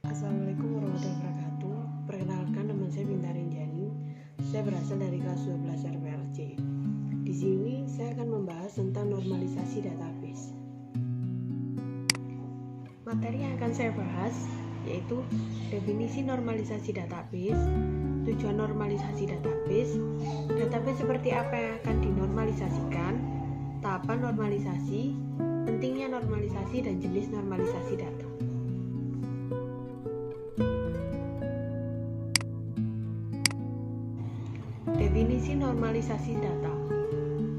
Assalamualaikum warahmatullahi wabarakatuh. Perkenalkan, nama saya Bintang Rinjani. Saya berasal dari kelas 12 RPLC. Di sini saya akan membahas tentang normalisasi database. Materi yang akan saya bahas yaitu definisi normalisasi database, tujuan normalisasi database seperti apa yang akan dinormalisasikan, tahapan normalisasi, pentingnya normalisasi dan jenis normalisasi data. Definisi normalisasi data.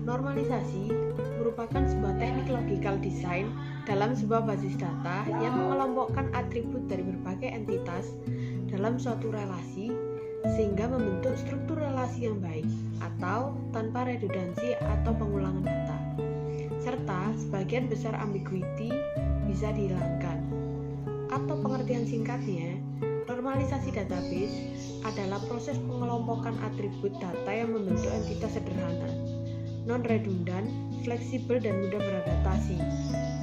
Normalisasi merupakan sebuah teknik logical design dalam sebuah basis data yang mengelompokkan atribut dari berbagai entitas dalam suatu relasi sehingga membentuk struktur relasi yang baik atau tanpa redundansi atau pengulangan data, serta sebagian besar ambiguity bisa dihilangkan. Atau pengertian singkatnya, normalisasi database adalah proses pengelompokan atribut data yang membentuk entitas sederhana, non-redundan, fleksibel, dan mudah beradaptasi,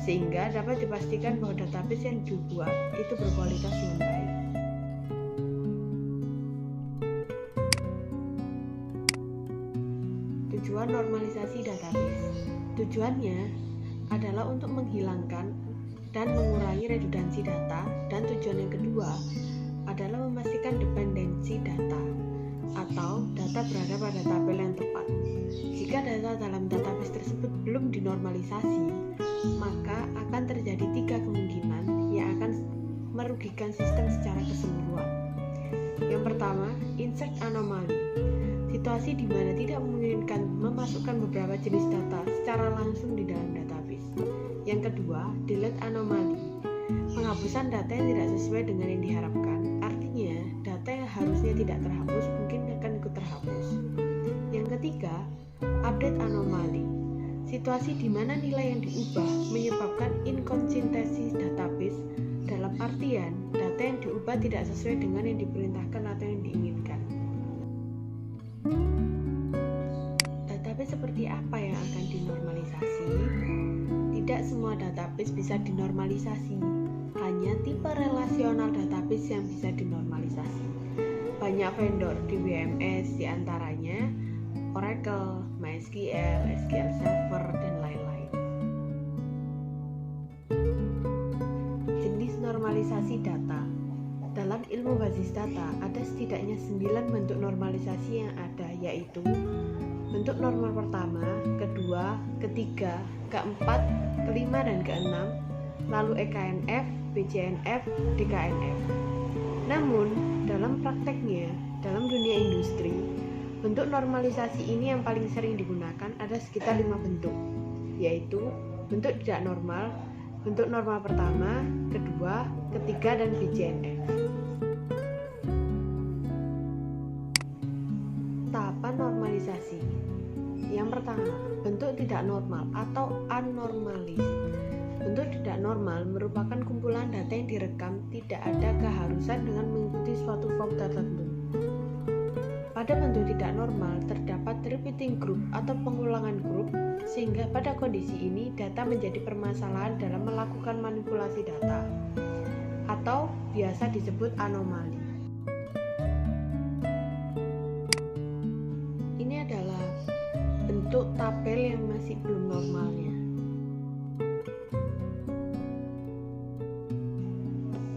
sehingga dapat dipastikan bahwa database yang dibuat itu berkualitas yang baik. Tujuan normalisasi database. Tujuannya adalah untuk menghilangkan dan mengurangi redundansi data, dan tujuan yang kedua adalah memastikan dependensi data atau data berada pada tabel yang tepat. Jika data dalam database tersebut belum dinormalisasi, maka akan terjadi 3 kemungkinan yang akan merugikan sistem secara keseluruhan. Yang pertama, insert anomaly. Situasi di mana tidak memungkinkan memasukkan beberapa jenis data secara langsung di dalam database. Yang kedua, delete anomaly. Penghapusan data yang tidak sesuai dengan yang diharapkan. Artinya, data yang harusnya tidak terhapus mungkin akan ikut terhapus. Yang ketiga, update anomaly. Situasi di mana nilai yang diubah menyebabkan inkonsistensi database, dalam artian data yang diubah tidak sesuai dengan yang diperintahkan atau yang diinginkan. Database seperti apa yang akan dinormalisasi? Tidak semua database bisa dinormalisasi, hanya tipe relasional database yang bisa dinormalisasi. Banyak vendor di WMS, diantaranya Oracle, MySQL, SQL Server, dan lain-lain. Jenis normalisasi data. Dalam ilmu basis data, ada setidaknya 9 bentuk normalisasi yang ada, yaitu bentuk normal pertama, kedua, ketiga, keempat, kelima, dan keenam, lalu EKNF, BCNF, DKNF. Namun, dalam prakteknya, dalam dunia industri, bentuk normalisasi ini yang paling sering digunakan ada sekitar 5 bentuk, yaitu bentuk tidak normal, bentuk normal pertama, kedua, ketiga, dan BCNF. Tahapan normalisasi. Yang pertama, bentuk tidak normal atau anormalis. Bentuk tidak normal merupakan kumpulan data yang direkam tidak ada keharusan dengan mengikuti suatu form tertentu. Pada bentuk tidak normal terdapat repeating group atau pengulangan grup, sehingga pada kondisi ini data menjadi permasalahan dalam melakukan manipulasi data, atau biasa disebut anomali. Ini adalah bentuk tabel yang masih belum normalnya.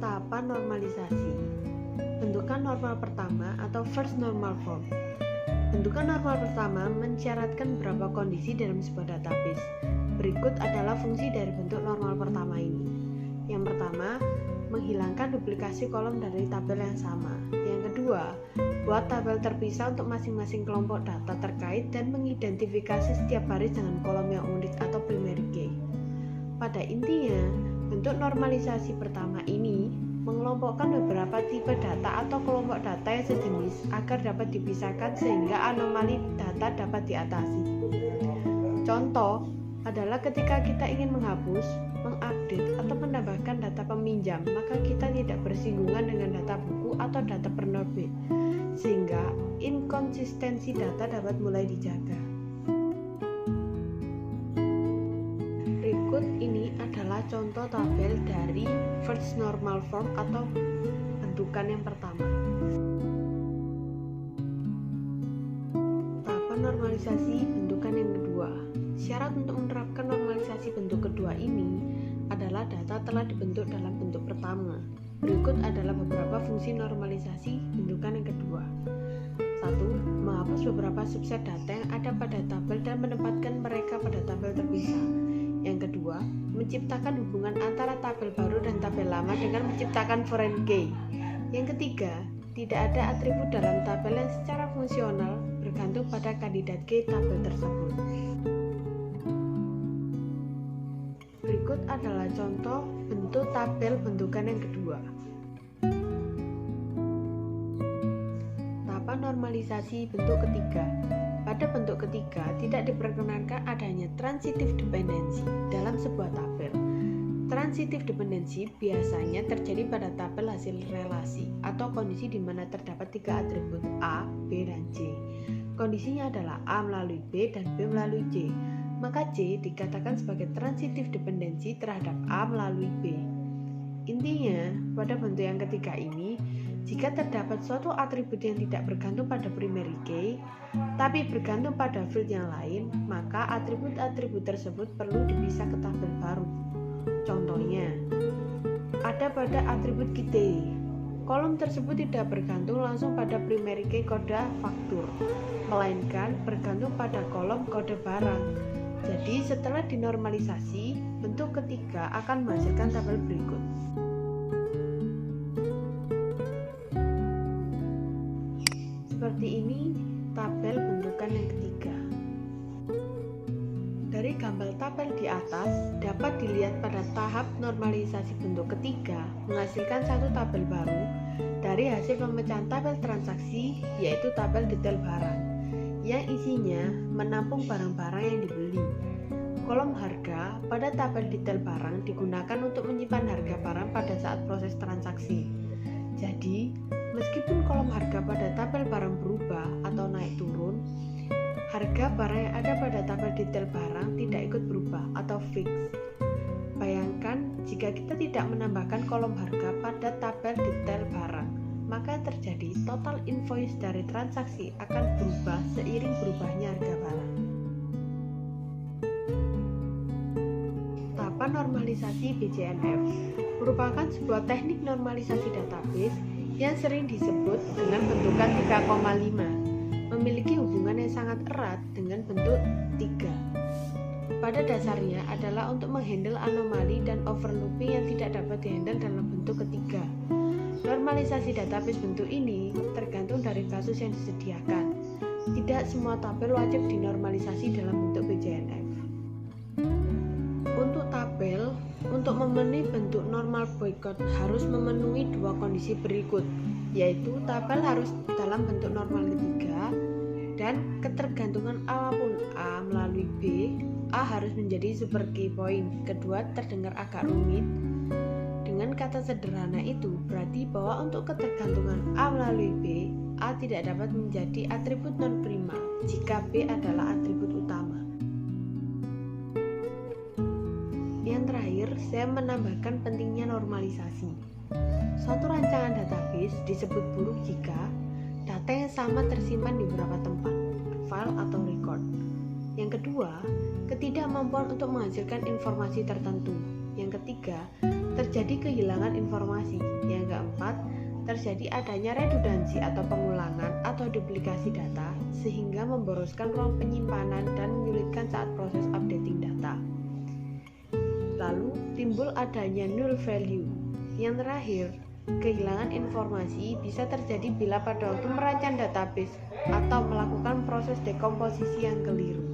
Tahapan normalisasi. Bentukan normal pertama atau first normal form. Bentukan normal pertama mensyaratkan beberapa kondisi dalam sebuah database. Berikut adalah fungsi dari bentuk normal pertama ini. Yang pertama, menghilangkan duplikasi kolom dari tabel yang sama. Yang kedua, buat tabel terpisah untuk masing-masing kelompok data terkait dan mengidentifikasi setiap baris dengan kolom yang unik atau primary key. Pada intinya, bentuk normalisasi pertama ini mengelompokkan beberapa tipe data atau kelompok data yang sejenis agar dapat dipisahkan sehingga anomali data dapat diatasi. Contoh adalah ketika kita ingin menghapus, mengupdate, atau menambahkan data peminjam, maka kita tidak bersinggungan dengan data buku atau data penerbit, sehingga inkonsistensi data dapat mulai dijaga. Berikut ini adalah adalah contoh tabel dari first normal form atau bentukan yang pertama. Tahapan normalisasi bentukan yang kedua. Syarat untuk menerapkan normalisasi bentuk kedua ini adalah data telah dibentuk dalam bentuk pertama. Berikut adalah beberapa fungsi normalisasi bentukan yang kedua. 1. Menghapus beberapa subset data yang ada pada tabel dan menempatkan mereka pada tabel terpisah. Yang kedua, menciptakan hubungan antara tabel baru dan tabel lama dengan menciptakan foreign key. Yang ketiga, tidak ada atribut dalam tabel yang secara fungsional bergantung pada kandidat key tabel tersebut. Berikut adalah contoh bentuk tabel bentukan yang kedua. Tahapan normalisasi bentuk ketiga. Pada bentuk ketiga, tidak diperkenankan adanya transitive dependency dalam sebuah tabel. Transitive dependency biasanya terjadi pada tabel hasil relasi atau kondisi di mana terdapat 3 atribut A, B, dan C. Kondisinya adalah A melalui B dan B melalui C. Maka C dikatakan sebagai transitive dependency terhadap A melalui B. Intinya, pada bentuk yang ketiga ini, jika terdapat suatu atribut yang tidak bergantung pada primary key, tapi bergantung pada field yang lain, maka atribut-atribut tersebut perlu dipisah ke tabel baru. Contohnya, ada pada atribut key. Kolom tersebut tidak bergantung langsung pada primary key kode faktur, melainkan bergantung pada kolom kode barang. Jadi setelah dinormalisasi, bentuk ketiga akan menghasilkan tabel berikut. Seperti ini tabel bentukan yang ketiga. Dari gambar tabel di atas dapat dilihat pada tahap normalisasi bentuk ketiga menghasilkan satu tabel baru dari hasil pemecahan tabel transaksi, yaitu tabel detail barang yang isinya menampung barang-barang yang dibeli. Kolom harga pada tabel detail barang digunakan untuk menyimpan harga barang pada saat proses transaksi. Jadi, meskipun kolom harga pada tabel barang berubah atau naik turun, harga barang yang ada pada tabel detail barang tidak ikut berubah atau fix. Bayangkan jika kita tidak menambahkan kolom harga pada tabel detail barang, maka terjadi total invoice dari transaksi akan berubah seiring berubahnya harga barang. Tahapan normalisasi BCNF merupakan sebuah teknik normalisasi database yang sering disebut dengan bentukan 3,5, memiliki hubungan yang sangat erat dengan bentuk 3. Pada dasarnya adalah untuk menghandle anomali dan overlooping yang tidak dapat dihandle dalam bentuk ketiga. Normalisasi database bentuk ini tergantung dari kasus yang disediakan. Tidak semua tabel wajib dinormalisasi dalam bentuk BCNF. Untuk tabel, untuk memenuhi bentuk normal boycott harus memenuhi 2 kondisi berikut, yaitu tabel harus dalam bentuk normal ketiga dan ketergantungan apapun A melalui B, A harus menjadi super key point. Kedua terdengar agak rumit. Dengan kata sederhana itu berarti bahwa untuk ketergantungan A melalui B, A tidak dapat menjadi atribut non-prima jika B adalah atribut utama. Yang terakhir, saya menambahkan pentingnya normalisasi. Suatu rancangan database disebut buruk jika data yang sama tersimpan di beberapa tempat, file atau record. Yang kedua, ketidakmampuan untuk menghasilkan informasi tertentu. Yang ketiga, terjadi kehilangan informasi. Yang keempat, terjadi adanya redundansi atau pengulangan atau duplikasi data sehingga memboroskan ruang penyimpanan dan menyulitkan saat proses updating data. Lalu timbul adanya null value. Yang terakhir, kehilangan informasi bisa terjadi bila pada waktu merancang database atau melakukan proses dekomposisi yang keliru.